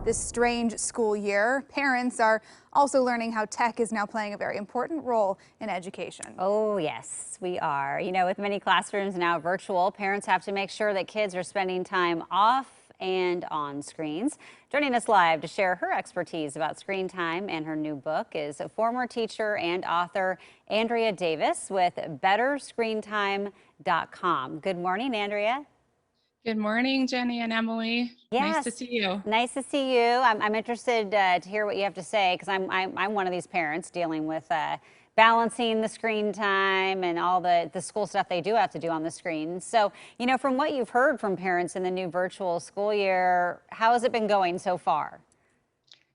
this strange school year. Parents are also learning how tech is now playing a very important role in education. Oh, yes, we are. With many classrooms now virtual, parents have to make sure that kids are spending time off and on screens. Joining us live to share her expertise about screen time and her new book is a former teacher and author Andrea Davis with betterscreentime.com. Good morning, Andrea. Good morning, Jenny and Emily. Nice to Yes, see you. nice to see you. I'm interested to hear what you have to say because I'm one of these parents dealing with balancing the screen time and all the school stuff they do have to do on the screen. So, from what you've heard from parents in the new virtual school year, how has it been going so far?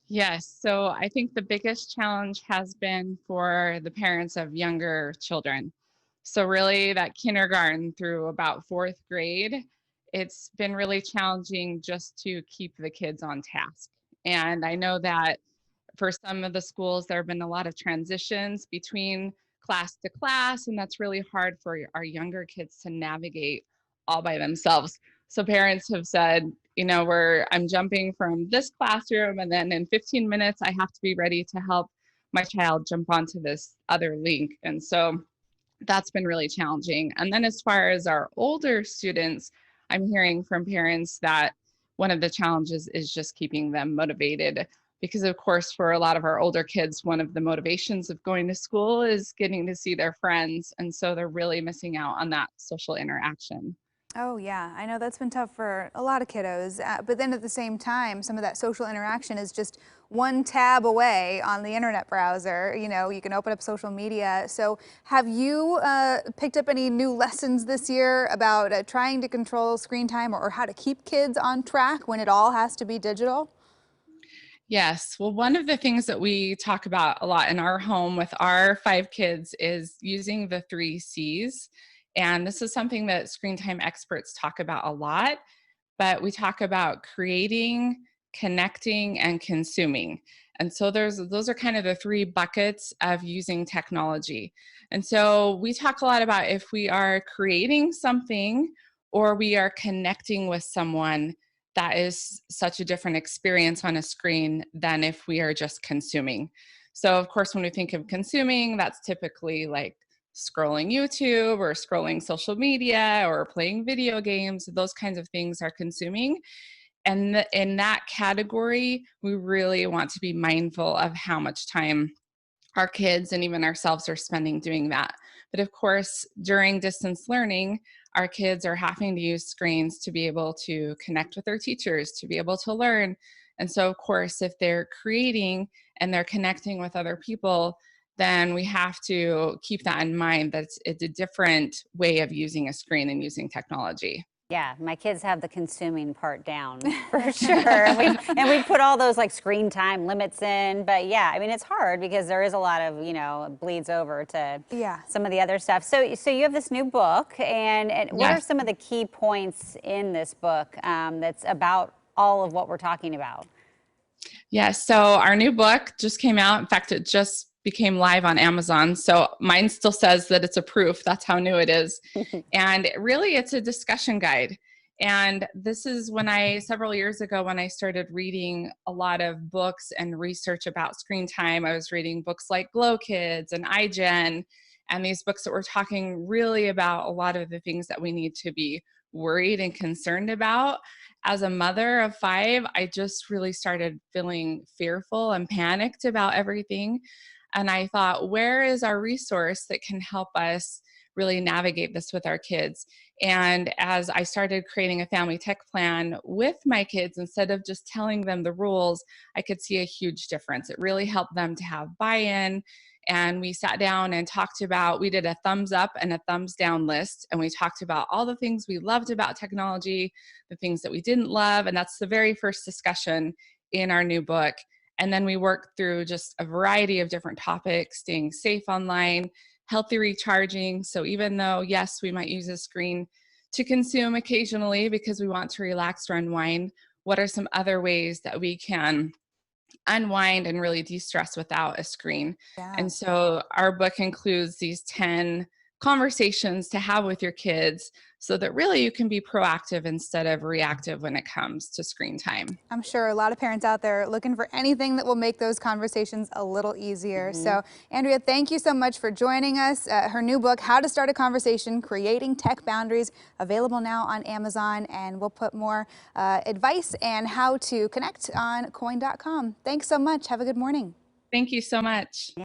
Yes, so I think the biggest challenge has been for the parents of younger children. So really that kindergarten through about fourth grade, it's been really challenging just to keep the kids on task. And I know that for some of the schools, there have been a lot of transitions between class to class, and that's really hard for our younger kids to navigate all by themselves. So parents have said, I'm jumping from this classroom, and then in 15 minutes, I have to be ready to help my child jump onto this other link. And so that's been really challenging. And then as far as our older students, I'm hearing from parents that one of the challenges is just keeping them motivated because of course for a lot of our older kids, one of the motivations of going to school is getting to see their friends, and so they're really missing out on that social interaction. Oh yeah, I know that's been tough for a lot of kiddos, but then at the same time, some of that social interaction is just one tab away on the internet browser. You can open up social media. So have you picked up any new lessons this year about trying to control screen time or how to keep kids on track when it all has to be digital? Yes. Well, one of the things that we talk about a lot in our home with our 5 kids is using the 3 C's. And this is something that screen time experts talk about a lot, but we talk about creating, connecting, and consuming. And so those are kind of the 3 buckets of using technology. And so we talk a lot about if we are creating something or we are connecting with someone, that is such a different experience on a screen than if we are just consuming. So, of course, when we think of consuming, that's typically like scrolling YouTube or scrolling social media or playing video games. Those kinds of things are consuming. And in that category, we really want to be mindful of how much time our kids and even ourselves are spending doing that. But of course, during distance learning, our kids are having to use screens to be able to connect with their teachers, to be able to learn. And so, of course, if they're creating and they're connecting with other people, then we have to keep that in mind that it's a different way of using a screen and using technology. Yeah, my kids have the consuming part down for sure. And we put all those like screen time limits in. But yeah, I mean, it's hard because there is a lot of, bleeds over to Yeah. some of the other stuff. So you have this new book, and what are Yes. some of the key points in this book that's about all of what we're talking about? Yes. So our new book just came out. In fact, it just became live on Amazon. So mine still says that it's a proof. That's how new it is. And really, it's a discussion guide. And this is several years ago, when I started reading a lot of books and research about screen time, I was reading books like Glow Kids and iGen, and these books that were talking really about a lot of the things that we need to be worried and concerned about. As a mother of 5, I just really started feeling fearful and panicked about everything. And I thought, where is our resource that can help us really navigate this with our kids? And as I started creating a family tech plan with my kids, instead of just telling them the rules, I could see a huge difference. It really helped them to have buy-in. And we sat down and we did a thumbs up and a thumbs down list. And we talked about all the things we loved about technology, the things that we didn't love. And that's the very first discussion in our new book. And then we worked through just a variety of different topics: staying safe online, healthy recharging. So even though, yes, we might use a screen to consume occasionally because we want to relax or unwind, what are some other ways that we can unwind and really de-stress without a screen? Yeah. And so our book includes these 10 conversations to have with your kids so that really you can be proactive instead of reactive when it comes to screen time. I'm sure a lot of parents out there are looking for anything that will make those conversations a little easier. So, Andrea, thank you so much for joining us. Her new book, How to Start a Conversation, Creating Tech Boundaries, available now on Amazon. And we'll put more advice and how to connect on coin.com. Thanks so much. Have a good morning. Thank you so much.